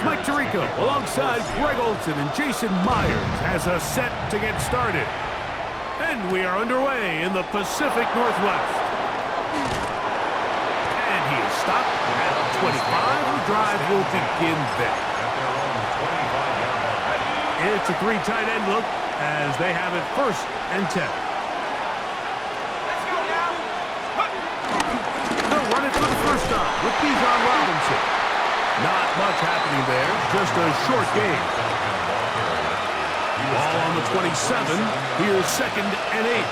Mike Tirico alongside Greg Olson and Jason Myers has a set to get started. And we are underway in the Pacific Northwest. And he is stopped at 25. The drive will begin there. It's a three tight end look as they have it 1st and 10. They'll run it for the first time with Bijan Robinson. Not much happening there, just a short game. Ball on the 27. Here's 2nd and 8.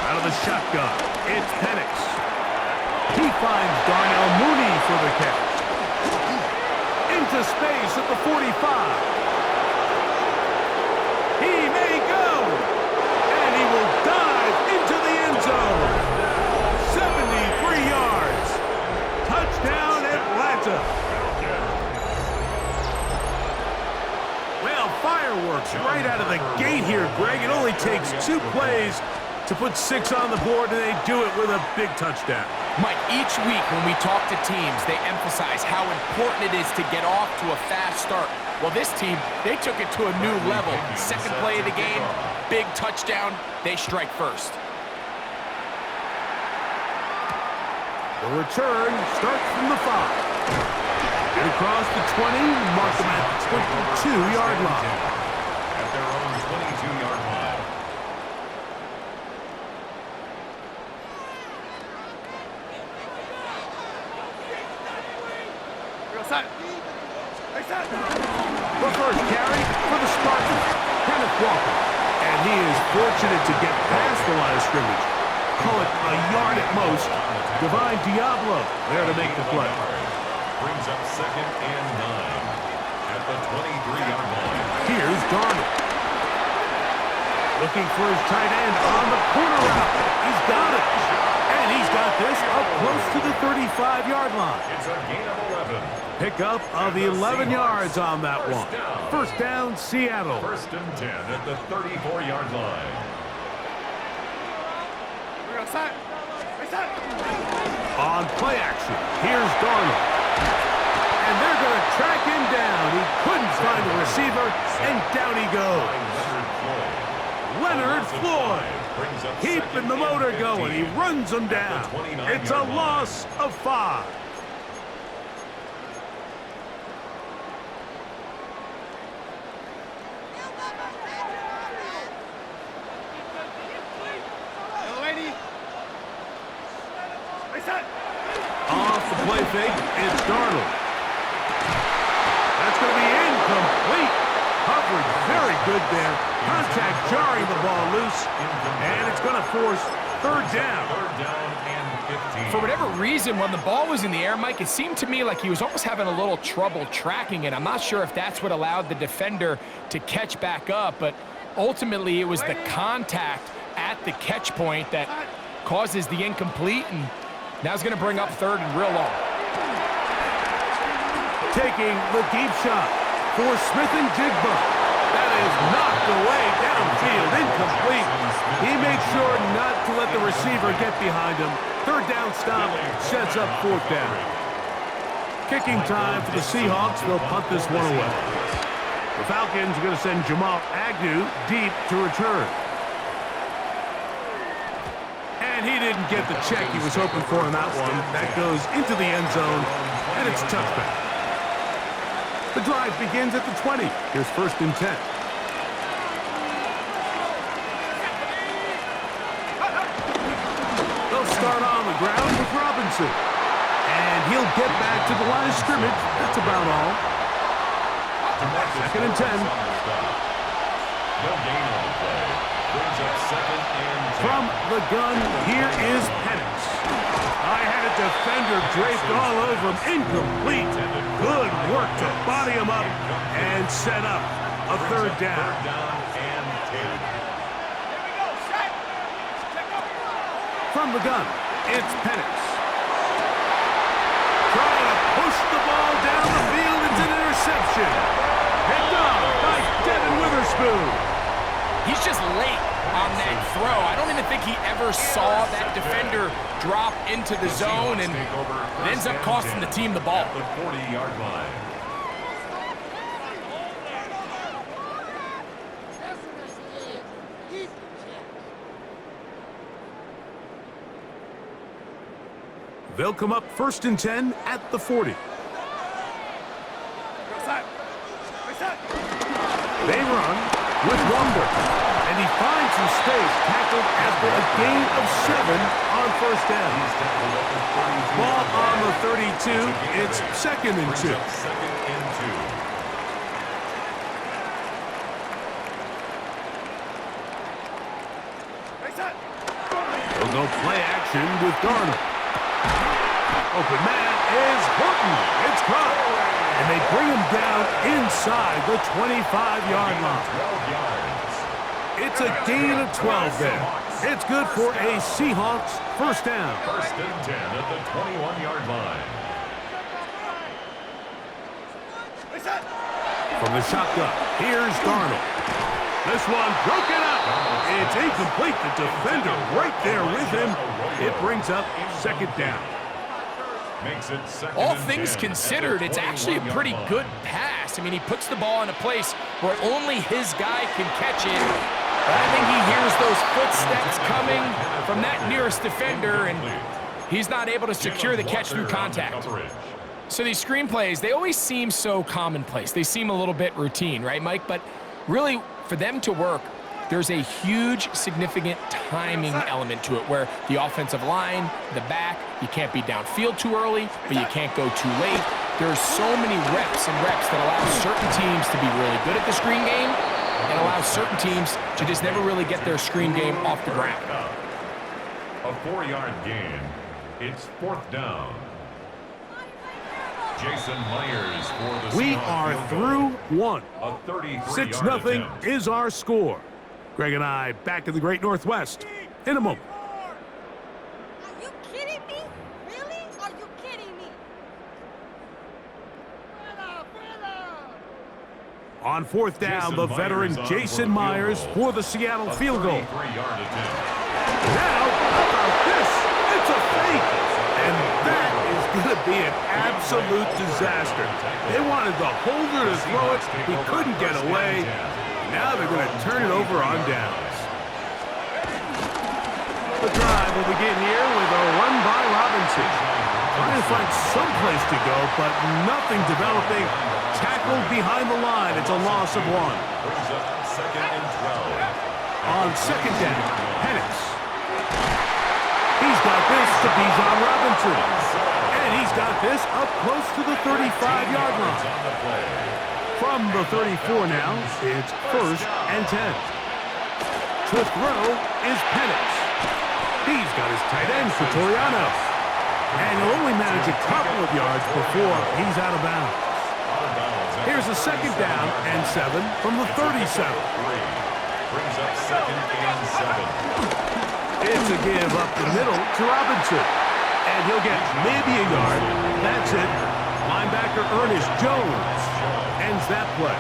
Out of the shotgun, it's Penix. He finds Darnell Mooney for the catch. Into space at the 45. He may go. And he will dive into the end zone. 73 yards. Touchdown, Atlanta. Well, fireworks right out of the gate here, Greg. It only takes 2 plays to put 6 on the board, and they do it with a big touchdown. Mike, each week when we talk to teams, they emphasize how important it is to get off to a fast start. Well, this team, they took it to a new level. 2nd play of the game, big touchdown, they strike first. The return starts from the 5. Get across the 20, mark them at the 22-yard line. At their own 22-yard line. The first carry for the Spartans, Kenneth Walker. And he is fortunate to get past the line of scrimmage. Call it a yard at most. Divine Diablo there to make the play. Brings up 2nd and 9 at the 23-yard line. Here's Darnold. Looking for his tight end on the corner route. He's got it. And he's got this up close to the 35-yard line. It's a gain of 11. Pickup of 11 yards on that one. First down, Seattle. 1st and 10 at the 34-yard line. On play action, here's Darnold. And they're going to track him down. He couldn't find the receiver, and down he goes. Leonard Floyd, keeping the motor going. He runs him down. It's a loss of 5. Off the play fake, it's Darnold. That's going to be incomplete. Coverage very good there. Contact jarring the ball loose, and it's going to force 3rd down. 3rd down and 15. For whatever reason, when the ball was in the air, Mike, it seemed to me like he was almost having a little trouble tracking it. I'm not sure if that's what allowed the defender to catch back up, but ultimately it was the contact at the catch point that causes the incomplete, and now it's going to bring up 3rd and real long. Taking the deep shot for Smith and Jigba. That is knocked away downfield, incomplete. He makes sure not to let the receiver get behind him. 3rd down stop sets up 4th down. Kicking time for the Seahawks. They'll punt this one away. The Falcons are going to send Jamal Agnew deep to return. And he didn't get the check he was hoping for in that one. That goes into the end zone, and it's touchback. The drive begins at the 20. Here's 1st and 10. They'll start on the ground with Robinson. And he'll get back to the line of scrimmage. That's about all. 2nd and 10. No gain on the play. Brings up 2nd and 10. From the gun, here is Penix. I had a defender draped all over him. Incomplete. Good work to body him up and set up a 3rd down. 3rd down and 10. From the gun, it's Penix. Trying to push the ball down the field. It's an interception. Picked off by Devin Witherspoon. He's just late on that flying throw. I don't even think he ever saw that defender drop into the zone, and it ends up costing the team the ball. The 40-yard line. They'll come up 1st and 10 at the 40. They run with Wonder, and he finds some space tackled after a gain of 7 on 1st down. Ball on the 32. It's 2nd and 2. They'll go play action with Darnold. Open man is Horton. It's caught. And they bring him down inside the 25-yard line. It's a gain of 12 there. It's good for a Seahawks 1st down. 1st and 10 at the 21-yard line. From the shotgun, here's Darnold. This one broken up. It's incomplete. The defender right there with him. It brings up 2nd down. Makes it 2nd All and things 10 considered, it's actually a pretty good pass. I mean, he puts the ball in a place where only his guy can catch it. But I think he hears those footsteps coming from that nearest defender, and he's not able to secure the catch through contact. So these screenplays, they always seem so commonplace. They seem a little bit routine, right, Mike? But really, for them to work, there's a huge, significant timing element to it where the offensive line, the back, you can't be downfield too early, but you can't go too late. There's so many reps that allow certain teams to be really good at the screen game and allow certain teams to just never really get their screen game off the ground. A 4-yard gain. It's 4th down. Jason Myers for the We are through one. A 33-yard 6-0 is our score. Greg and I back in the Great Northwest in a moment. Are you kidding me? Really? Are you kidding me? On 4th down, the veteran Jason Myers for the Seattle field goal. Now, how about this? It's a fake. And that is going to be an absolute disaster. They wanted the holder to throw it. He couldn't get away. Now they're going to turn it over on downs. The drive will begin here with a run by Robinson. Trying to find some place to go, but nothing developing. Tackled behind the line. It's a loss of 1. On 2nd down, Penix. He's got this to Bijan Robinson. And he's got this up close to the 35-yard line. From the 34 now, it's 1st and 10. To throw is Penix. He's got his tight end for Toriano. And he'll only manage a couple of yards before he's out of bounds. Here's a 2nd down and 7 from the 37. Brings up 2nd and 7. It's a give up the middle to Robinson. And he'll get maybe a yard. That's it. Linebacker Ernest Jones ends that play.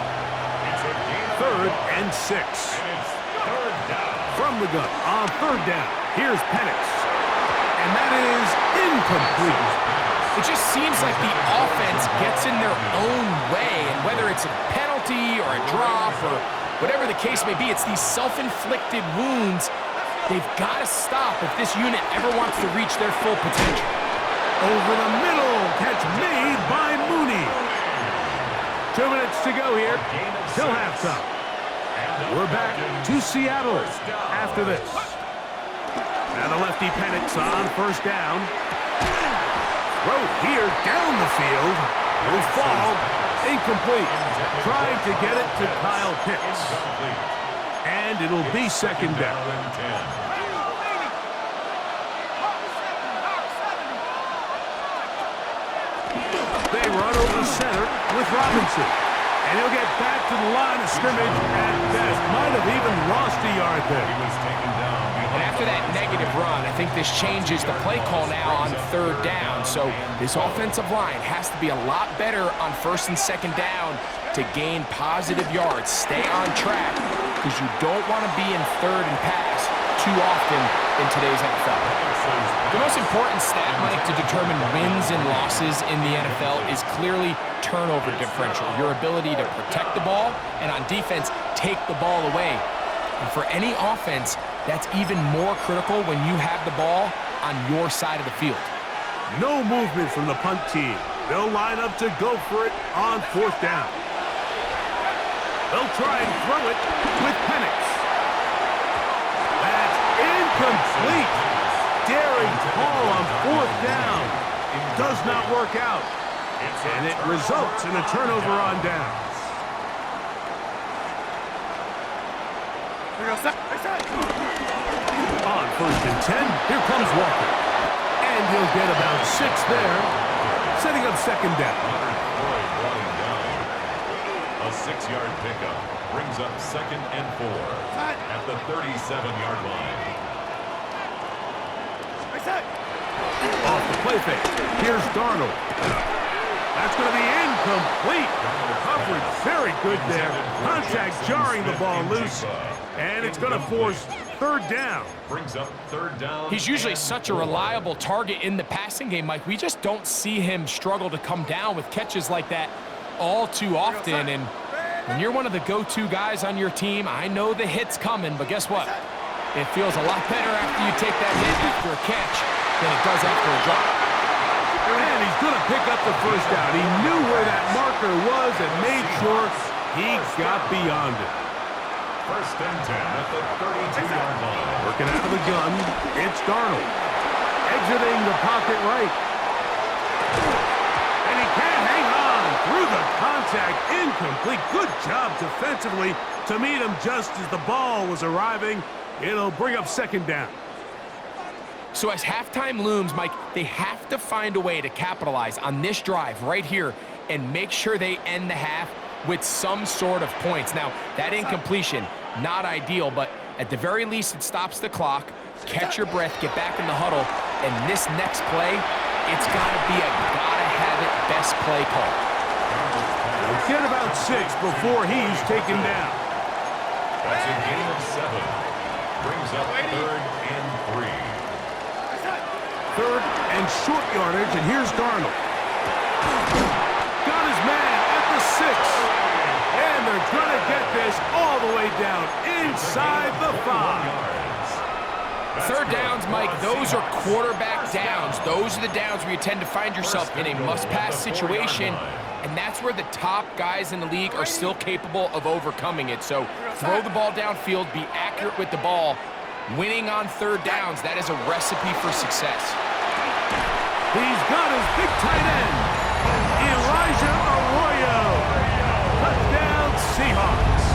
3rd and 6. From the gun on 3rd down. Here's Penix. And that is incomplete. It just seems like the offense gets in their own way, and whether it's a penalty or a drop or whatever the case may be, it's these self-inflicted wounds. They've got to stop if this unit ever wants to reach their full potential. Over the middle, catch made by Mooney. 2 minutes to go here, till halftime. We're back to Seattle after this. Now the lefty Penix on 1st down. Throw here down the field. Will fall. Incomplete. Trying to get it to Kyle Pitts. And it'll be 2nd down. They run over center with Robinson. And he'll get back to the line of scrimmage at best. Might have even lost a yard there. He was taken down. And after that negative run, I think this changes the play call now on 3rd down. So this offensive line has to be a lot better on 1st and 2nd down to gain positive yards. Stay on track because you don't want to be in 3rd and pass too often in today's NFL. The most important stat, Mike, to determine wins and losses in the NFL is clearly turnover differential, your ability to protect the ball, and on defense, take the ball away. And for any offense, that's even more critical when you have the ball on your side of the field. No movement from the punt team. They'll line up to go for it on 4th down. They'll try and throw it with Penix. That's incomplete. Daring call on 4th down. Does not work out. And it results in a turnover on downs. On 1st and 10, here comes Walker. And he'll get about 6 there, setting up 2nd down. A 6-yard pickup brings up 2nd and 4 at the 37-yard line. Off the play fake. Here's Darnold. That's going to be incomplete. Coverage very good there. Contact jarring the ball loose. And it's going to force 3rd down. Brings up 3rd down. He's usually such a reliable target in the passing game, Mike. We just don't see him struggle to come down with catches like that all too often. And when you're one of the go-to guys on your team, I know the hit's coming, but guess what? It feels a lot better after you take that hit after a catch than it does after a drop. And he's going to pick up the 1st down. He knew where that marker was and made sure he got beyond it. 1st and 10 at the 32-yard line. Working out of the gun, it's Darnold. Exiting the pocket right. And he can't hang on through the contact. Incomplete. Good job defensively to meet him just as the ball was arriving. It'll bring up 2nd down. So as halftime looms, Mike, they have to find a way to capitalize on this drive right here and make sure they end the half with some sort of points. Now, that incompletion, not ideal, but at the very least, it stops the clock. Catch your breath, get back in the huddle, and this next play, it's got to be a gotta-have-it best play call. He'll get about 6 before he's taken down. That's a gain of 7. Brings up 3rd and 3. 3rd and short yardage, and here's Darnold. Got his man at the 6. And they're going to get this all the way down inside the 5. 3rd downs, Mike, those are quarterback downs. Those are the downs where you tend to find yourself in a must-pass situation, and that's where the top guys in the league are still capable of overcoming it. So throw the ball downfield, be accurate with the ball. Winning on 3rd downs, that is a recipe for success. He's got his big tight end, Elijah Arroyo. Touchdown, Seahawks.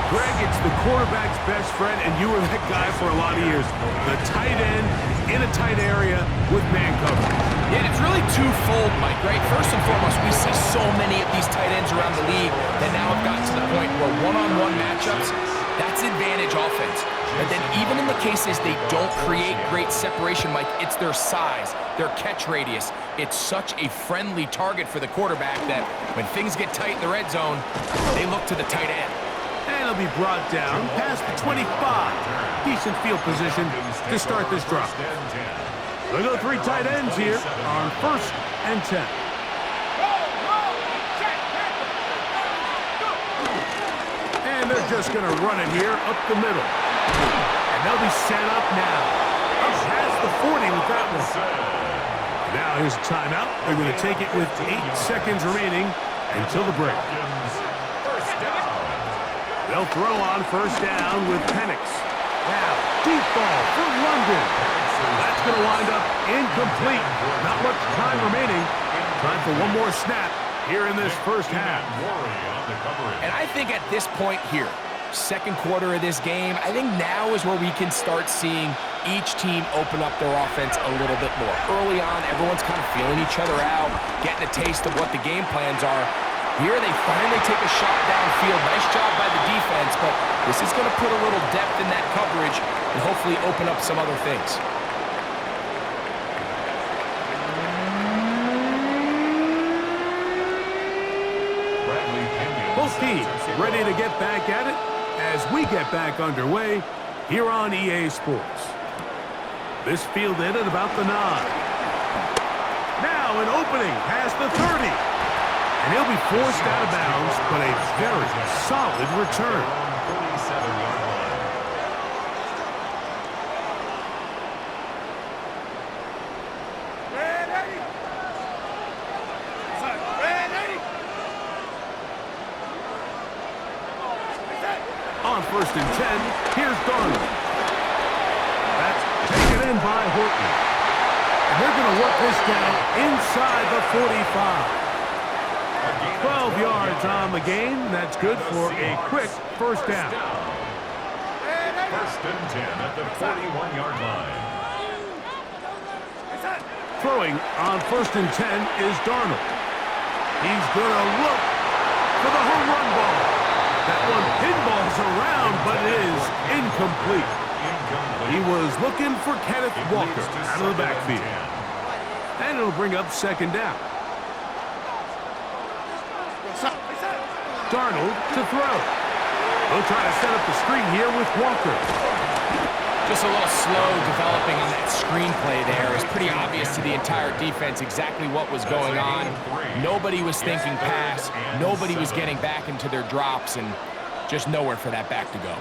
Greg, it's the quarterback's best friend, and you were that guy for a lot of years. The tight end in a tight area with man coverage. Yeah, and it's really twofold, Mike, right? First and foremost, we see so many of these tight ends around the league that now have gotten to the point where one-on-one matchups, that's advantage offense. But then even in the cases they don't create great separation, Mike, it's their size, their catch radius. It's such a friendly target for the quarterback that when things get tight in the red zone, they look to the tight end. And he'll be brought down past the 25. Decent field position to start this drive. They'll go 3 tight ends here on 1st and 10. And they're just going to run it here up the middle. And they'll be set up now. Up past the 40 with that one. Now here's a timeout. They're going to take it with 8 seconds remaining until the break. They'll throw on 1st down with Penix. Now, deep ball for London. That's going to wind up incomplete. Not much time remaining. Time for one more snap here in this 1st half. And I think at this point here, 2nd quarter of this game, I think now is where we can start seeing each team open up their offense a little bit more. Early on, everyone's kind of feeling each other out, getting a taste of what the game plans are. Here they finally take a shot downfield. Nice job by the defense, but this is going to put a little depth in that coverage and hopefully open up some other things. Both teams ready to get back at it. as we get back underway here on EA Sports. This fielded at about the 9. Now an opening past the 30. And he'll be forced out of bounds, but a very solid return. 47-yard line. On 1st and 10, here's Darnold. That's taken in by Horton. And they're going to work this down inside the 45. 12 yards on the game. That's good for a quick first down. 1st and 10 at the 41-yard line. Throwing on 1st and 10 is Darnold. He's going to look for the home run ball. That one pinballs around, but it is incomplete. He was looking for Kenneth Walker out of the backfield. And it'll bring up 2nd down. Darnold to throw. They'll try to set up the screen here with Walker. Just a little slow developing on that screenplay there. It's pretty obvious to the entire defense exactly what was going on. Nobody was thinking pass. Nobody was getting back into their drops, and just nowhere for that back to go.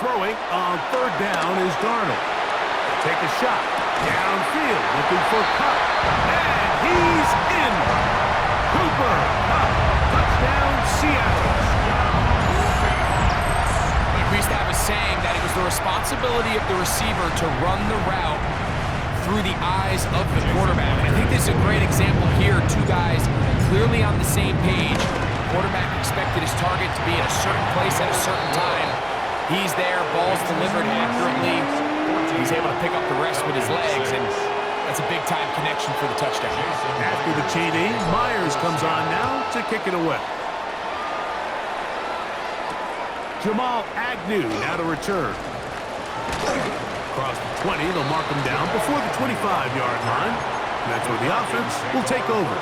Throwing on 3rd down is Darnold. Take a shot. Downfield, looking for Cup. And he's in. Cooper Cup. Touchdown, Seattle. We used to have a saying that it was the responsibility of the receiver to run the route through the eyes of the quarterback. And I think this is a great example here. Two guys clearly on the same page. Quarterback expected his target to be in a certain place at a certain time. He's there, ball's delivered accurately. He's able to pick up the rest with his legs, and that's a big-time connection for the touchdown. After the TD, Myers comes on now to kick it away. Jamal Agnew now to return. Across the 20, they'll mark him down before the 25-yard line. And that's where the offense will take over.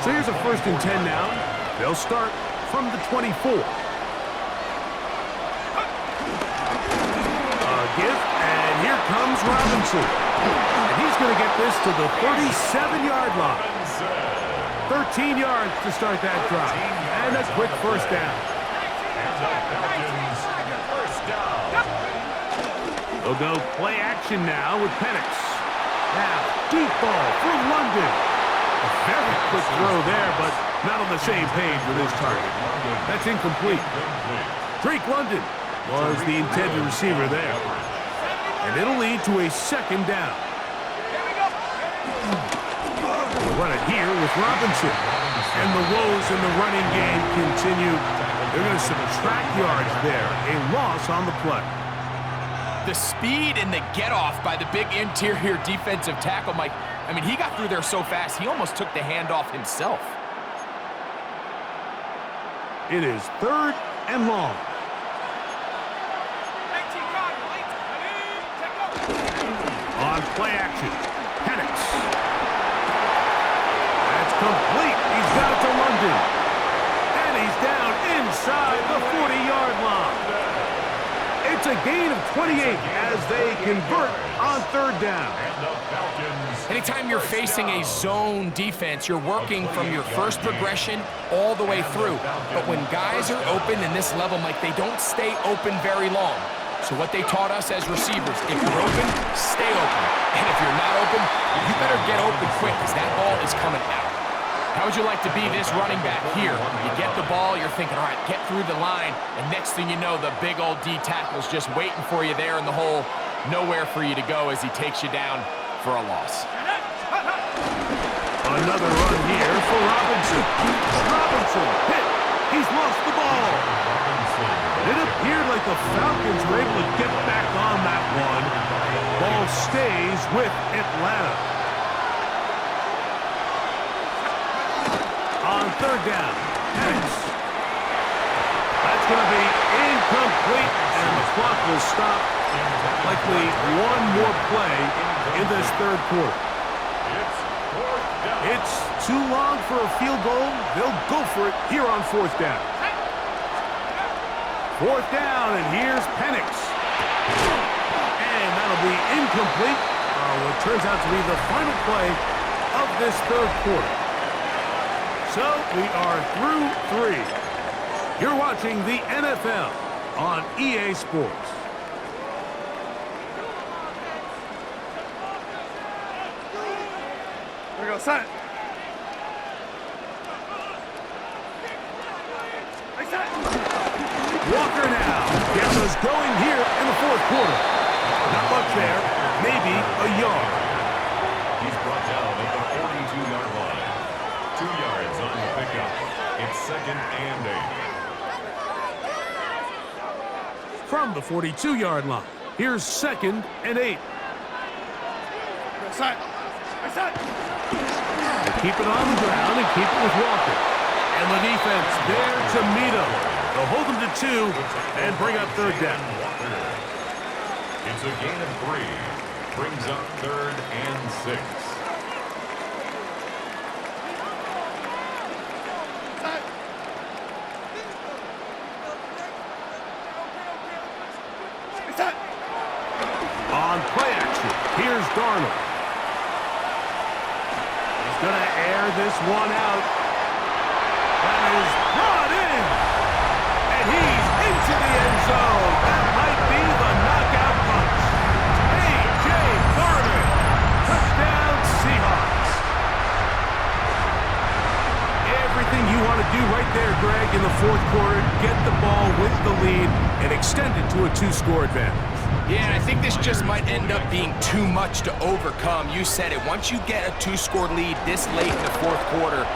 So here's a 1st and 10 now. They'll start from the 24. Gift, and here comes Robinson. And he's going to get this to the 37-yard line. 13 yards to start that drive. And a quick first down. They'll go play action now with Penix. Now, deep ball for London. A very quick throw there, but not on the same page with his target. That's incomplete. Drake London was the intended receiver there. And it'll lead to a 2nd down. We'll run it here with Robinson. And the woes in the running game continue. They're going to subtract yards there. A loss on the play. The speed and the get-off by the big interior defensive tackle, Mike. I mean, he got through there so fast, he almost took the handoff himself. It is 3rd and long. On play action, Penix. That's complete. He's got it to London. And he's down inside the 40-yard line. It's a gain of 28 as they convert on 3rd down. Anytime you're facing a zone defense, you're working from your first progression all the way through. But when guys are open in this level, Mike, they don't stay open very long. So what they taught us as receivers, if you're open, stay open. And if you're not open, you better get open quick because that ball is coming out. How would you like to be this running back here? You get the ball, you're thinking, all right, get through the line, and next thing you know, the big old D tackle's just waiting for you there in the hole, nowhere for you to go as he takes you down for a loss. Another run here for Robinson. Robinson hit. He's lost the ball. It appeared like the Falcons were able to get back on that one. Ball stays with Atlanta. On 3rd down, Penix. That's going to be incomplete, and the clock will stop. Likely one more play in this 3rd quarter. It's too long for a field goal. They'll go for it here on fourth down. Fourth down, and here's Penix. And that'll be incomplete. What turns out to be the final play of this third quarter. So we are through 3. You're watching the NFL on EA Sports. Here we go, set. Walker now gets us going here in the fourth quarter. Not much there, maybe a yard. He's brought down at the 42-yard line. 2 yards on the pickup. It's 2nd and 8. From the 42-yard line, here's 2nd and 8. Set. Set. They keep it on the ground and keep it with Walker. And the defense there to meet him. They'll hold them to 2 and bring up third down. It's a gain of 3. Brings up 3rd and 6. On play action, here's Darnold. He's going to air this one out. That is brought in. And he's into the end zone. That might be the knockout punch. A.J. Garner. Touchdown, Seahawks. Everything you want to do right there, Greg, in the fourth quarter. Get the ball with the lead and extend it to a 2-score advantage. Yeah, and I think this just might end up being too much to overcome. You said it. Once you get a 2-score lead this late in the fourth quarter,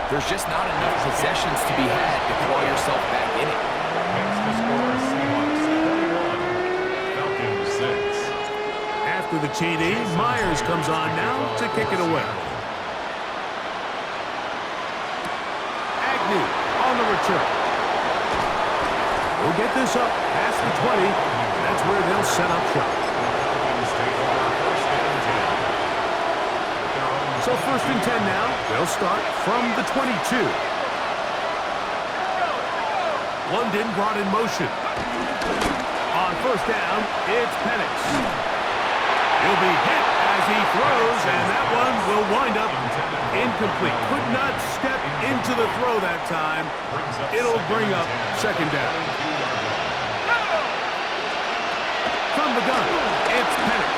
there's just not enough possessions to be had to claw yourself back in it. Next to score, Seahawks 41. Falcons 6. After the TD, Myers comes on now to kick it away. Agnew on the return. We'll get this up past the 20. That's where they'll set up shop. So 1st and 10 now. They'll start from the 22. London brought in motion. On 1st down, it's Penix. He'll be hit as he throws, and that one will wind up incomplete. Could not step into the throw that time. It'll bring up 2nd down. From the gun, it's Penix.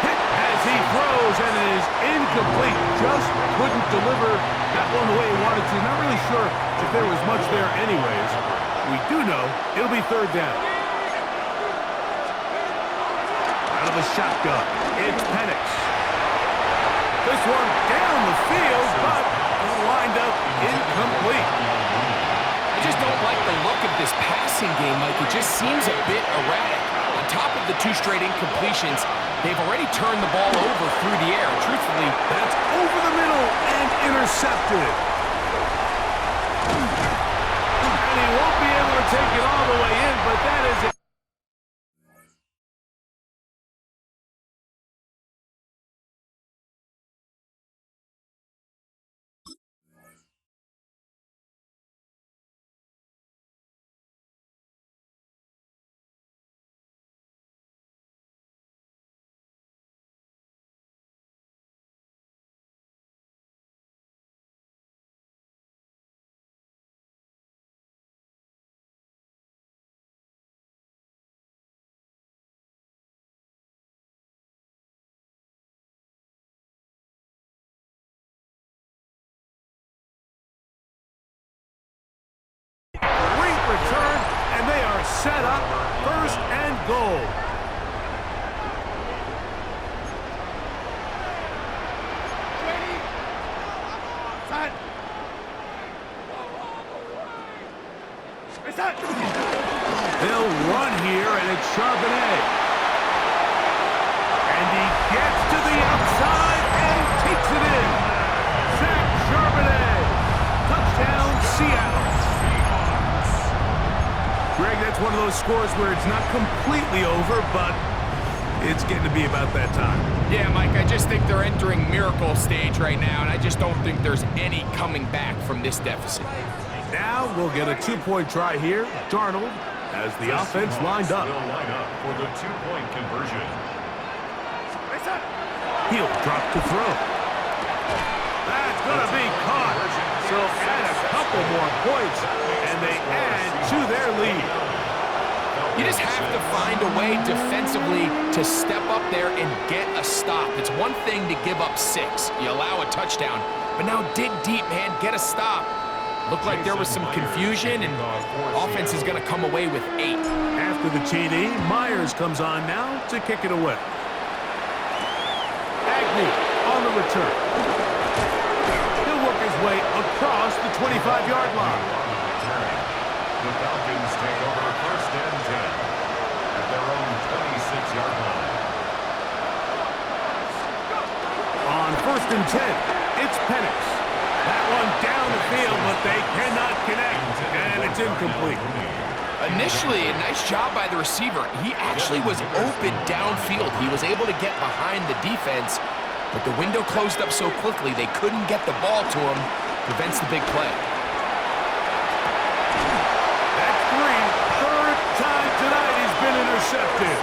Hit as he throws, and it is incomplete. Just couldn't deliver that one the way he wanted to. Not really sure if there was much there anyways. We do know it'll be 3rd down. Out of the shotgun, it's Penix. This one down the field, but it'll wind up incomplete. I just don't like the look of this passing game, Mike. It just seems a bit erratic. On top of the 2 straight incompletions, they've already turned the ball over through the air. Truthfully, that's over the middle and intercepted. And he won't be able to take it all the way in, but that is it. Return, and they are set up 1st and goal. They'll run here, and it's Charbonnet. And he gets to the outside and takes it in. Zach Charbonnet. Touchdown, Seattle. Greg, that's one of those scores where it's not completely over, but It's getting to be about that time. Yeah, Mike, I just think they're entering miracle stage right now, and I just don't think there's any coming back from this deficit. Now we'll get a two-point try here. Darnold has the offense lined up. Will line up for the two-point conversion. He'll drop to throw. That's going to be caught. So add a couple more points, and they add to their lead. You just have to find a way defensively to step up there and get a stop. It's one thing to give up 6. You allow a touchdown. But now dig deep, man. Get a stop. Looked like there was some confusion, and offense is going to come away with 8. After the TD, Myers comes on now to kick it away. Agnew on the return. He'll work his way across the 25-yard line. The Falcons take over first and 10 at their own 26-yard line. On first and 10, it's Penix. That one down the field, but they cannot connect, and it's incomplete. Initially, a nice job by the receiver. He actually was open downfield. He was able to get behind the defense, but the window closed up so quickly they couldn't get the ball to him. Prevents the big play. That's 3. Third time tonight he's been intercepted.